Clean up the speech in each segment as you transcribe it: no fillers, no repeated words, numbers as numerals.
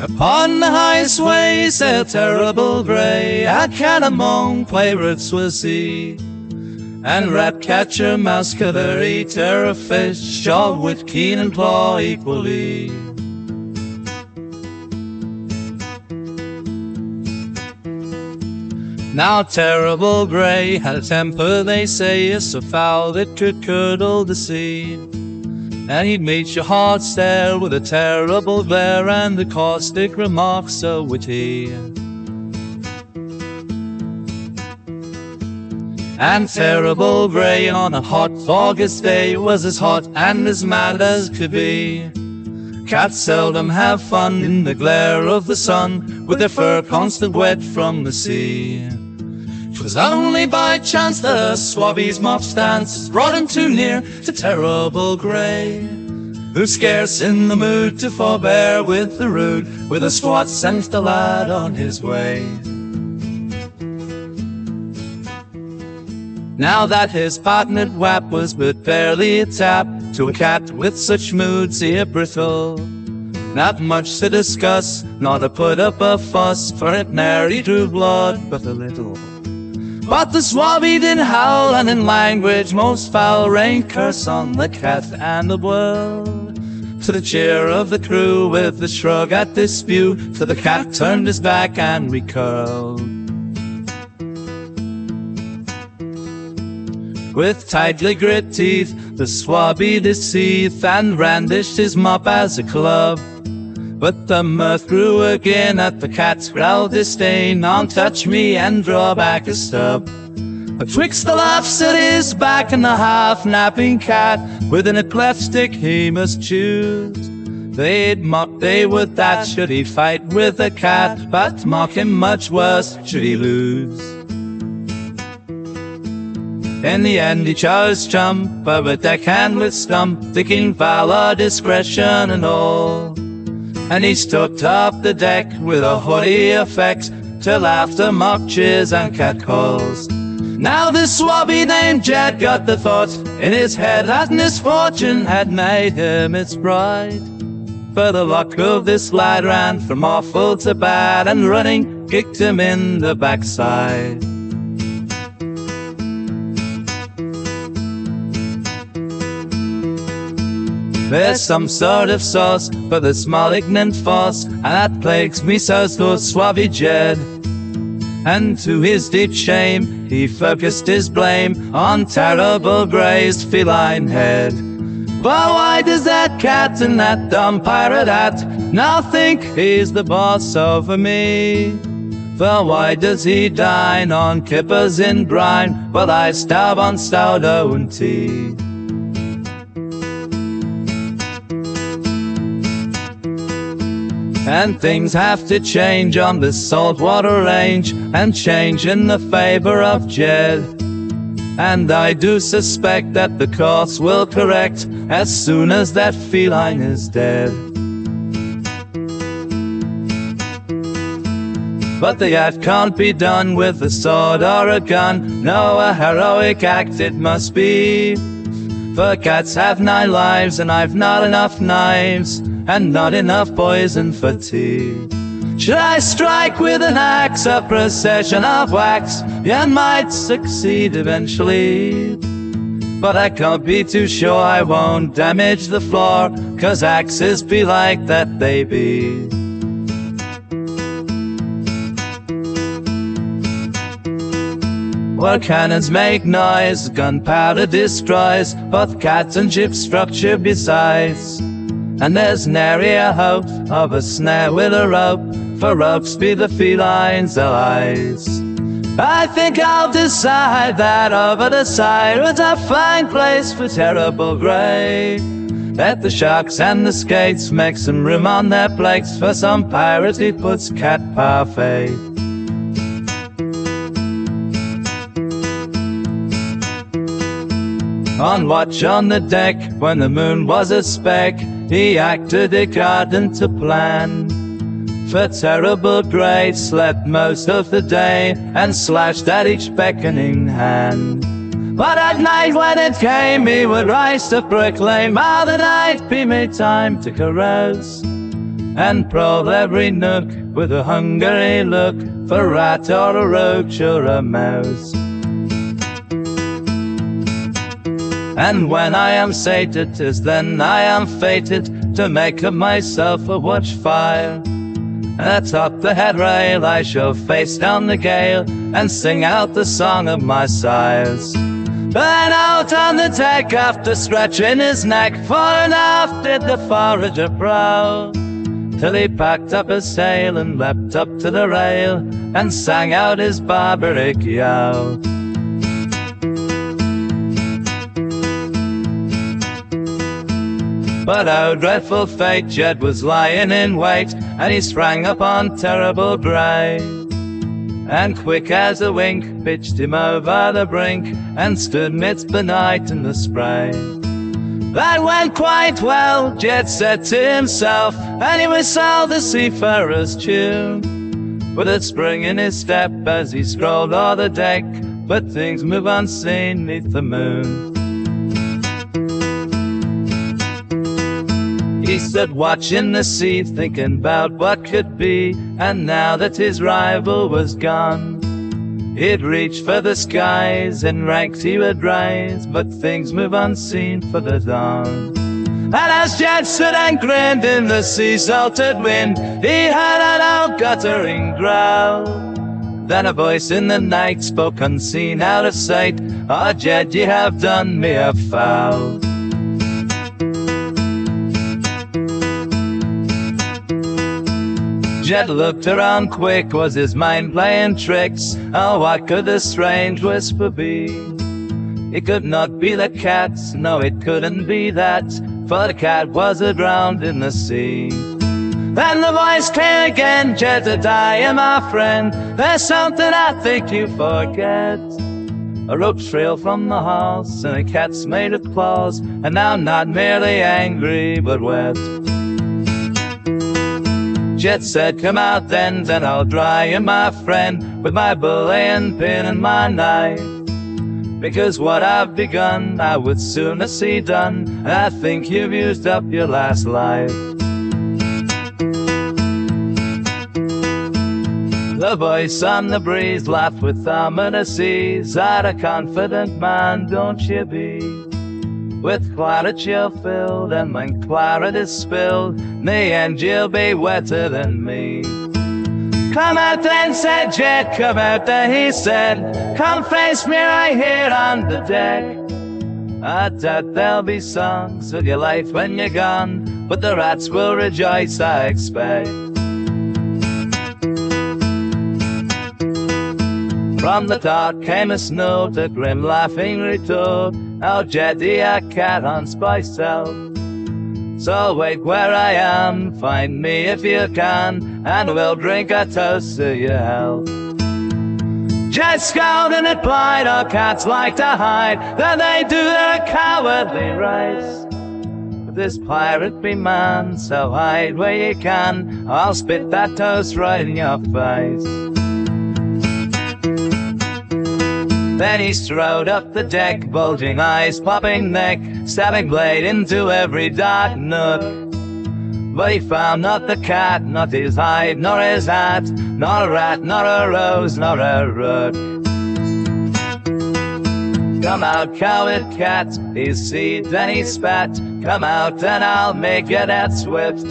Upon the highest way sailed terrible grey, a cat among pirates was he, and rat catcher, mouse killer, eater of fish, all with keen and claw equally. Now terrible grey had a temper, they say, so foul it could curdle the sea, and he'd meet your heart stare with a terrible glare and the caustic remark so witty. And terrible grey on a hot August day was as hot and as mad as could be. Cats seldom have fun in the glare of the sun, with their fur constant wet from the sea. 'Twas only by chance that a swabbie's mock stance brought him too near to terrible grey, who scarce in the mood to forbear with the rude, with a swat sent the lad on his way. Now that his partnered whap was but barely a tap to a cat with such moods here brittle, not much to discuss, nor to put up a fuss, for it ne'er he drew blood but a little. But the swabbie did howl, and in language most foul rained curse on the cat and the world, to the cheer of the crew with a shrug at this spew, till the cat turned his back and recurled. With tightly grit teeth the swabbie did seethe, and brandished his mop as a club, but the mirth grew again at the cat's growled disdain on touch me and draw back a stub. Betwixt the laughs at his back and the half-napping cat, within a cleft stick he must choose. They'd mock they would that should he fight with a cat, but mock him much worse should he lose. In the end he chose chump over deckhand with stump, thinking valour, discretion and all, and he stood up the deck with a haughty effect, till laughter, mock cheers and catcalls. Now this swabbie named Jed got the thought in his head that misfortune had made him its bride, for the luck of this lad ran from awful to bad, and running kicked him in the backside. There's some sort of sauce for this malignant force, and that plagues me so's the swabbie Jed. And to his deep shame he focused his blame on terrible grey's feline head. But why does that cat and that dumb pirate hat now think he's the boss over me? For why does he dine on kippers in brine, while I stab on sourdough and tea? And things have to change on this saltwater range, and change in the favour of Jed. And I do suspect that the course will correct as soon as that feline is dead. But the act can't be done with a sword or a gun, no, a heroic act it must be. For cats have 9 lives and I've not enough knives, and not enough poison for tea. Should I strike with an axe a procession of whacks, you might succeed eventually, but I can't be too sure I won't damage the floor, 'cause axes be like that they be. Well, cannons make noise, gunpowder destroys both cat and ship structure besides, and there's nary a hope of a snare with a rope, for ropes be the feline's allies. I think I'll decide that over the side was a fine place for terrible grey. Let the sharks and the skates make some room on their plates for some pirate who puts cat parfait. On watch on the deck when the moon was a speck, he acted according to plan. For terrible grey slept most of the day and slashed at each beckoning hand. But at night when it came he would rise to proclaim, "Ah, the night be me time to carouse." and prowl every nook with a hungry look for a rat or a roach or a mouse. And when I am sated, 'tis then I am fated to make of myself a watchfire. Atop the headrail I shall face down the gale and sing out the song of my sires. Then out on the deck, after stretching his neck, fore and aft did the forager prowl, till he packed up his sail and leapt up to the rail and sang out his barbaric yowl. But oh, dreadful fate, Jed was lying in wait, and he sprang upon terrible Grey, and quick as a wink pitched him over the brink, and stood midst the night and the spray. That went quite well, Jed said to himself, and he whistled the seafarer's tune, with a spring in his step as he strolled o'er the deck, but things move unseen neath the moon. He stood watching the sea, thinking about what could be, and now that his rival was gone, he'd reach for the skies, in ranks he would rise, but things move unseen for the dawn. And as Jed stood and grinned in the sea's altered wind, he heard an old guttering growl. Then a voice in the night spoke unseen out of sight, "Ah, Jed, ye have done me a foul." Jed looked around quick, was his mind playing tricks? Oh, what could the strange whisper be? It could not be the cat, no, it couldn't be that, for the cat was drowned in the sea. Then the voice came again, "Jedediah, my friend, there's something I think you forget. A rope's trail from the house, and a cat's made of claws, and I'm not merely angry, but wet." Jed said, "Come out then I'll dry you, my friend, with my belaying pin and my knife. Because what I've begun, I would sooner see done, and I think you've used up your last life." The voice on the breeze laughed with ominous ease, "I'd a confident man, don't you be? With claret you're filled, and when claret is spilled, in the end you'll be wetter than me." "Come out then," said Jed, "come out there," he said, "come face me right here on the deck. I doubt there'll be songs of your life when you're gone, but the rats will rejoice, I expect." From the dark came a snort, a grim laughing retort, "Oh, Jeddy, a cat hunts by stealth. So wait where I am, find me if you can, and we'll drink a toast to your health." Jed scowled and replied, "Oh, cats like to hide, that they do their cowardly race. But this pirate be man, so hide where you can, I'll spit that toast right in your face." Then he strode up the deck, bulging eyes, popping neck, stabbing blade into every dark nook. But he found not the cat, not his hide, nor his hat, nor a rat, nor a rose, nor a rook. "Come out, coward cat," he seethed and he spat, "come out and I'll make you that swift.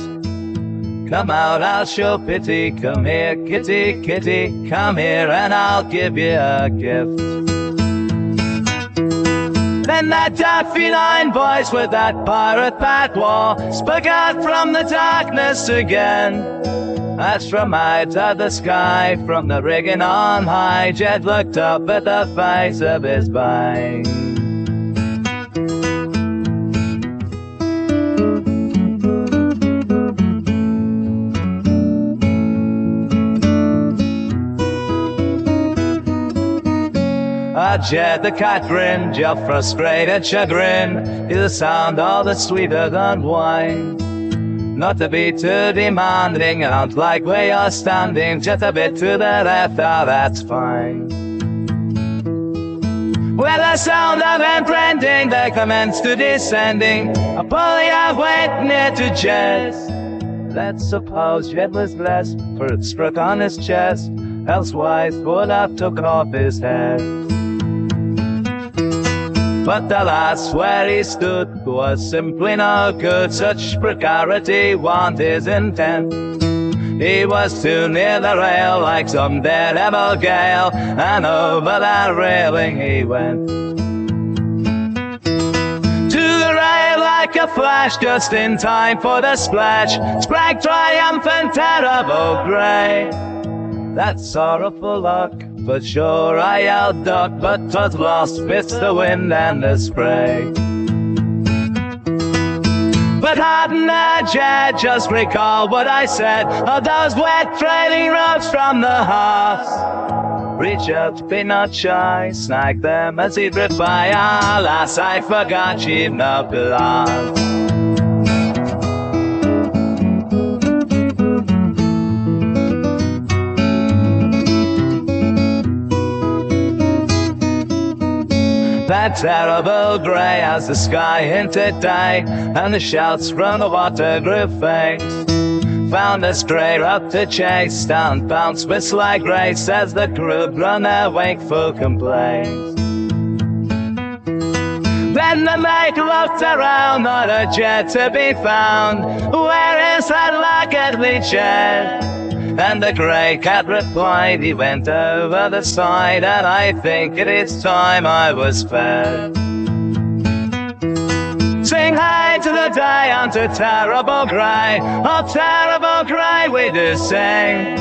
Come out, I'll show pity, come here, kitty, kitty, come here and I'll give you a gift." Then that dark feline voice with that pirate patois spoke out from the darkness again. As from high to the sky, from the rigging on high, Jed looked up at the face of his bane. Jed the cat grinned, your frustrated chagrin is a sound all the sweeter than wine. Not to be too demanding, out like where you're standing, just a bit to the left, oh that's fine. With the sound of imprinting, they commenced to descending, a pulley of weight near to Jed. Let's suppose yet was blessed, for it struck on his chest, elsewise would have took off his head. But alas, where he stood was simply no good, such precarity warned his intent. He was too near the rail, like some daredevil gale, and over that railing he went. To the rail like a flash, just in time for the splash, sprang triumphant, terrible grey. That sorrowful luck, but sure I yelled duck, but 'twas lost midst the wind and the spray. But hadn't a jet just recall what I said of those wet trailing ropes from the hearse? Reach out, be not shy, snag them as he drift by. Alas, I forgot you've no belong. That terrible grey as the sky hinted day, and the shouts from the water grew faint. Found a stray rope to chase, down bounced with like grace as the crew run their wakeful complaints. Then the mate looked around, not a jet to be found. Where is that laggardly jet? And the grey cat replied, he went over the side, and I think it is time I was fed. Sing high to the day and to terrible grey, oh terrible grey we do sing.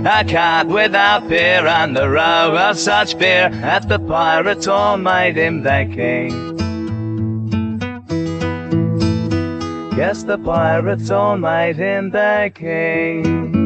A cat without fear and the row of such fear, that the pirates all made him their king. Yes, the pirates all made him their king.